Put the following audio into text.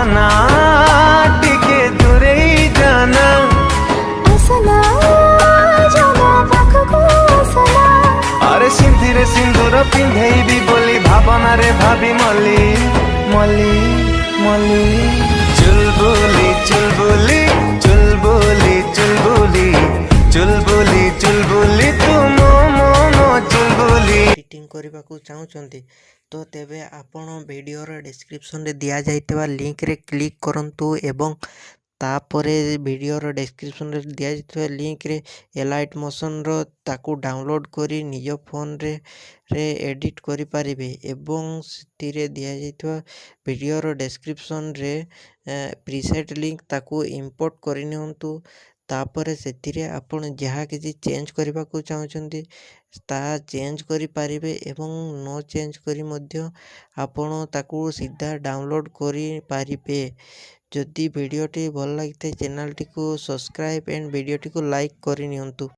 आसना टिके दूरे जाना असला जाना पाखको असला अरे सिंधिरे सिंदूर पिंधेबी बोली भावना रे भाभी मली मली मली चुलबुली चुलबुली चुलबुली चुलबुली चुलबुली चुलबुली तू मो मो मो चुलबुली एडिटिंग करने चाहते तो तेबे आपण वीडियोर डिस्क्रिप्शन रे दिया जाइतबा लिंक रे क्लिक करंतु एवं तापरे वीडियोर डिस्क्रिप्शन रे दिया जाइतबा लिंक रे एलाइट मोशन रो ताकू डाउनलोड करी निज फोन रे एडिट करि पारिबे एवं सिथिरे दिया जाइतबा वीडियोर डिस्क्रिप्शन रे प्रीसेट लिंक ताकू इंपोर्ट करि नियंतु तापर से आपण जहाँ किसी चेंज करने को चाहते ताहा चेंज करि पारिबे एवं नो चेंज करी मध्य आपण ताकू सीधा डाउनलोड करि पारिबे। जदि वीडियोटी भल लगी चैनल टी को सब्सक्राइब एंड वीडियोटी को लाइक करि नियंतु।